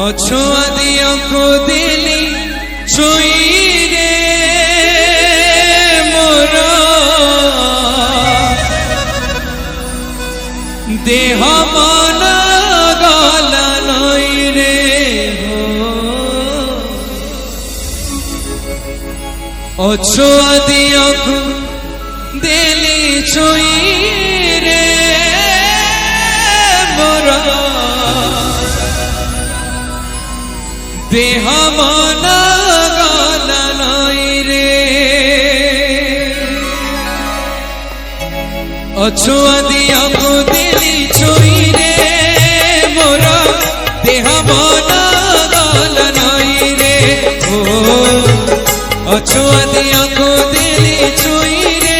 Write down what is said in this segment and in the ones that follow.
अछुआ दिया को दिली छुई रे मोरा देह मन गला नई रे हो अछुआ दिया को दिली छुई रे मोरा देह मन गला नई रे अछुआ दिया को दिली छुई रे मोरा देह मन गला नई रे ओ अछुआ दिया को दिली छुई रे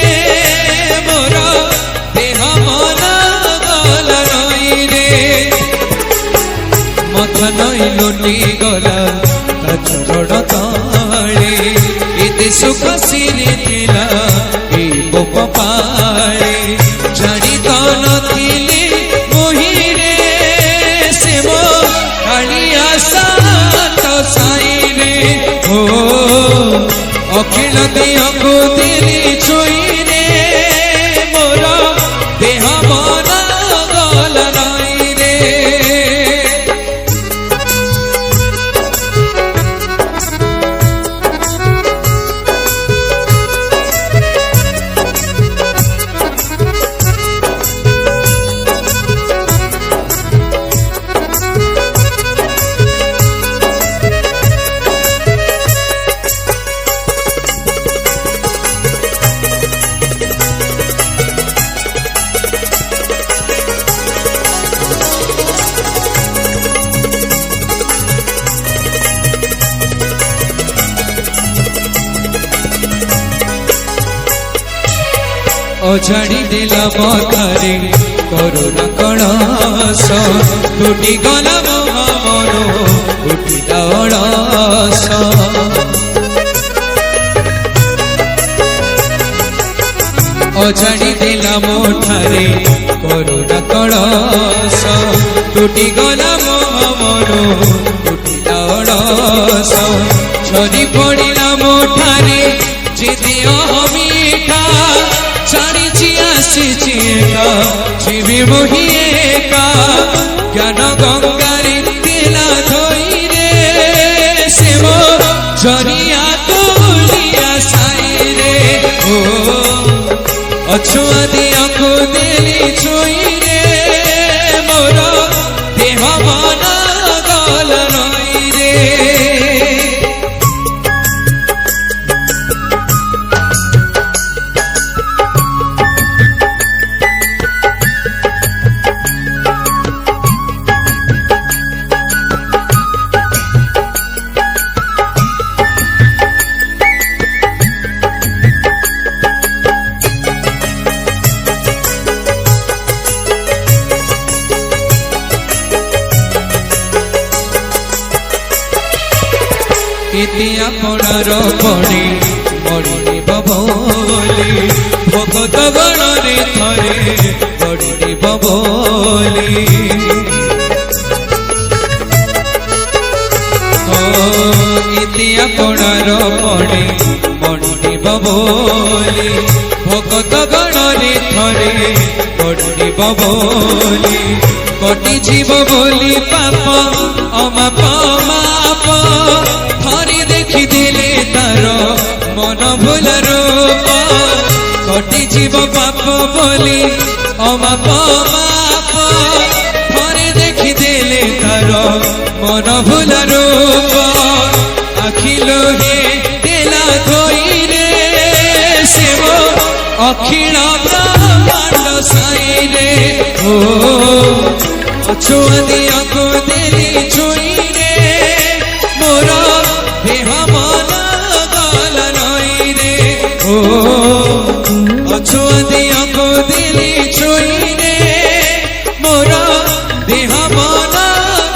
मोरा देह मन गला नई रे मथा नई लुटी गला चरण ताले एते सुख सिरे थिला ए गोप पाले जानी तो नथिले मोहि रे से मो कालिया सात साई रे हो अखिल दिया को दिली छुई रे मोरा देह मन गला नई रे अझाड़ी देला मथारे करुणा कणस टूटी गला मन उठिला अड़स अझाड़ी देला मथारे करुणा कणस टूटी गला मन उठिला अड़स झरी पड़िला मथारे जिदे अहमिठा छाड़ी आसी एका जीवी मोहि एका ज्ञान गंगारे दिला धोई रे से मो जरिया तुलिया साई रे ओ अछुआ दिया को दिली छुई रे मोरा देह मन गला नई रे इति आपणार पड़े मड़ी बबोली भगत गण रे थरे पड़ी बबोली इति आपणार पड़े मड़ी बबोली भगत गण रे थरे पड़ी बबोली कटी जीव बोली पाप अमाप माप थरी देखी दिले तार मन भूल रूप कटी जीव पाप बोली अमाप माप थरी देखी दिले तार मन भूल रूप अखिल हे देला धोई रे से मो अखिल ब्रह्मांड साई रे ओ अछुआ दिया को दिली छुई रे मोरा देह मन गला नई रे ओ अछुआ दिया को दिली छुई रे मोरा देह मन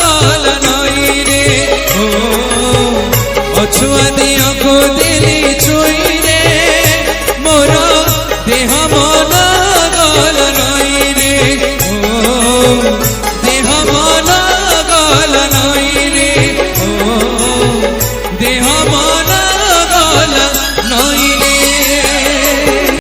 गला नई रे ओ अछुआ दिया को दिली छुई रे मोरा देह मन गला नई रे ओ देह मन गला नई रे। देह मन